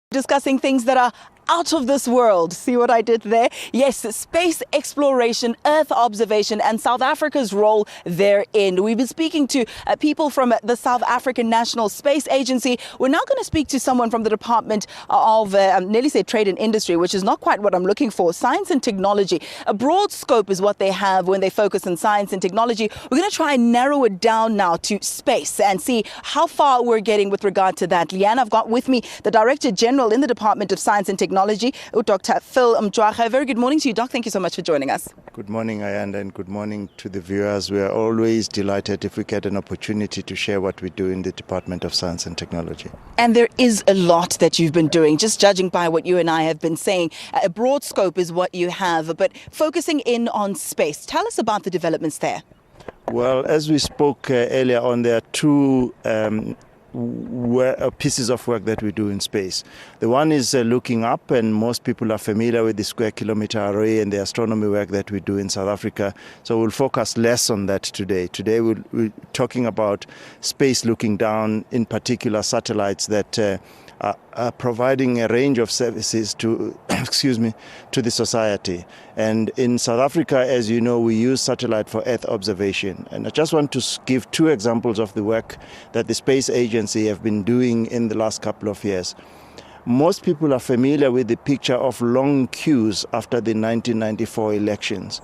Discussing things that are out of this world. See what I did there? Yes, space exploration, Earth observation, and South Africa's role therein. We've been speaking to people from the South African National Space Agency. We're now going to speak to someone from the Department of, nearly say Trade and Industry, which is not quite what I'm looking for. Science and technology. A broad scope is what they have when they focus on science and technology. We're going to try and narrow it down now to space and see how far we're getting with regard to that. Leanne, I've got with me the Director General in the Department of Science and Technology, Dr. Phil Mjwara. Very good morning to you, Doc. Thank you so much for joining us. Good morning, Ayanda, and good morning to the viewers. We are always delighted if we get an opportunity to share what we do in the Department of Science and Technology. And there is a lot that you've been doing, just judging by what you and I have been saying. A broad scope is what you have, but focusing in on space. Tell us about the developments there. Well, as we spoke earlier on, there are two pieces of work that we do in space. The one is looking up, and most people are familiar with the square kilometer array and the astronomy work that we do in South Africa. So we'll focus less on that today. Today we're talking about space looking down, in particular satellites that are providing a range of services to to the society. And in South Africa, as you know, we use satellite for Earth observation. And I just want to give two examples of the work that the Space Agency have been doing in the last couple of years. Most people are familiar with the picture of long queues after the 1994 elections.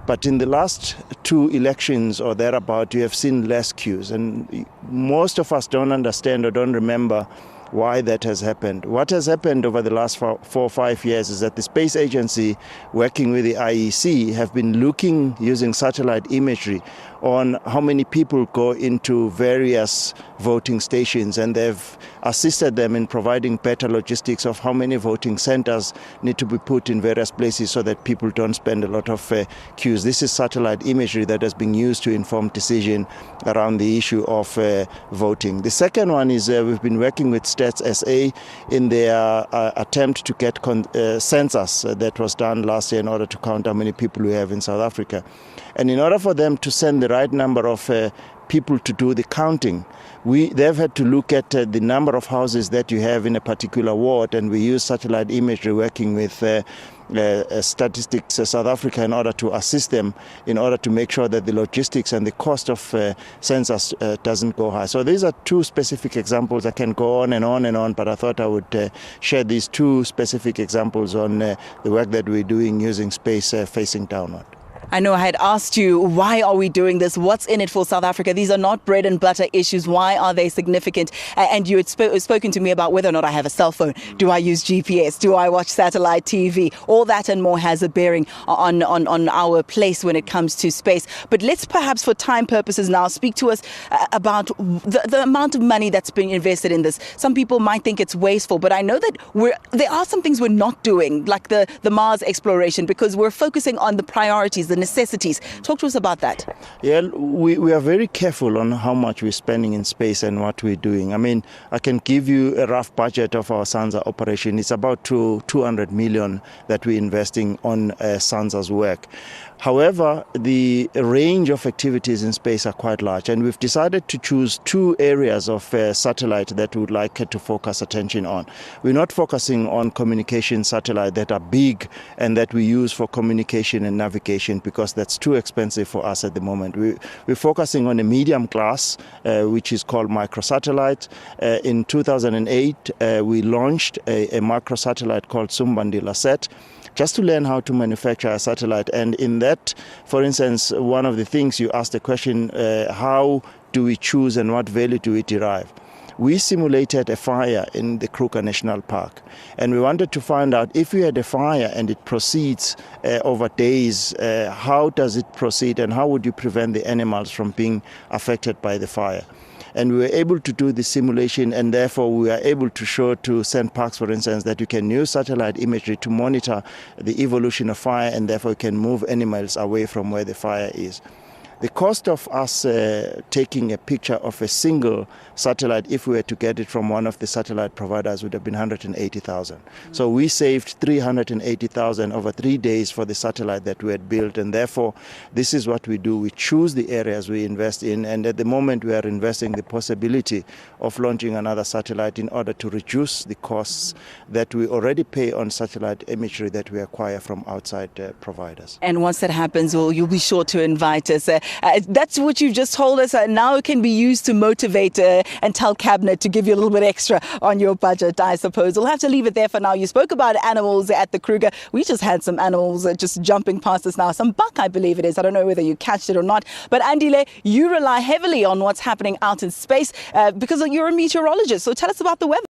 But in the last two elections or thereabout, you have seen less queues. And most of us don't understand or don't remember why that has happened. What has happened over the last 4 or 5 years is that the Space Agency, working with the IEC, have been looking using satellite imagery on how many people go into various voting stations, and they've assisted them in providing better logistics of how many voting centers need to be put in various places so that people don't spend a lot of queues. This is satellite imagery that has been used to inform decision around the issue of voting. The second one is we've been working with Stats SA in their attempt to get census that was done last year in order to count how many people we have in South Africa. And in order for them to send the right number of people to do the counting, they've had to look at the number of houses that you have in a particular ward, and we use satellite imagery working with Statistics South Africa in order to assist them in order to make sure that the logistics and the cost of census doesn't go high. So these are two specific examples. I can go on and on and on, but I thought I would share these two specific examples on the work that we're doing using space facing downward. I know I had asked you, why are we doing this? What's in it for South Africa? These are not bread and butter issues. Why are they significant? And you had spoken to me about whether or not I have a cell phone. Do I use GPS? Do I watch satellite TV? All that and more has a bearing on our place when it comes to space. But let's perhaps, for time purposes now, speak to us about the amount of money that's being invested in this. Some people might think it's wasteful, but I know that there are some things we're not doing, like the Mars exploration, because we're focusing on the priorities, the necessities. Talk to us about that. Yeah, we are very careful on how much we're spending in space and what we're doing. I mean, I can give you a rough budget of our SANZA operation. It's about 200 million that we're investing on SANZA's work. However, the range of activities in space are quite large, and we've decided to choose two areas of satellite that we would like to focus attention on. We're not focusing on communication satellites that are big and that we use for communication and navigation, because that's too expensive for us at the moment. We're focusing on a medium class, which is called microsatellite. In 2008, we launched a microsatellite called Sumbandila Set, just to learn how to manufacture a satellite. And in that, for instance, one of the things you asked the question, how do we choose and what value do we derive? We simulated a fire in the Kruger National Park, and we wanted to find out if we had a fire and it proceeds over days, how does it proceed and how would you prevent the animals from being affected by the fire? And we were able to do the simulation, and therefore we are able to show to St. Parks, for instance, that you can use satellite imagery to monitor the evolution of fire, and therefore you can move animals away from where the fire is. The cost of us taking a picture of a single satellite, if we were to get it from one of the satellite providers, would have been 180,000. So we saved 380,000 over 3 days for the satellite that we had built, and therefore this is what we do. We choose the areas we invest in, and at the moment we are investing the possibility of launching another satellite in order to reduce the costs that we already pay on satellite imagery that we acquire from outside providers. And once that happens, well, you'll be sure to invite us. That's what you've just told us. Now it can be used to motivate and tell Cabinet to give you a little bit extra on your budget, I suppose. We'll have to leave it there for now. You spoke about animals at the Kruger. We just had some animals just jumping past us now. Some buck, I believe it is. I don't know whether you catched it or not. But Andile, you rely heavily on what's happening out in space because you're a meteorologist. So tell us about the weather.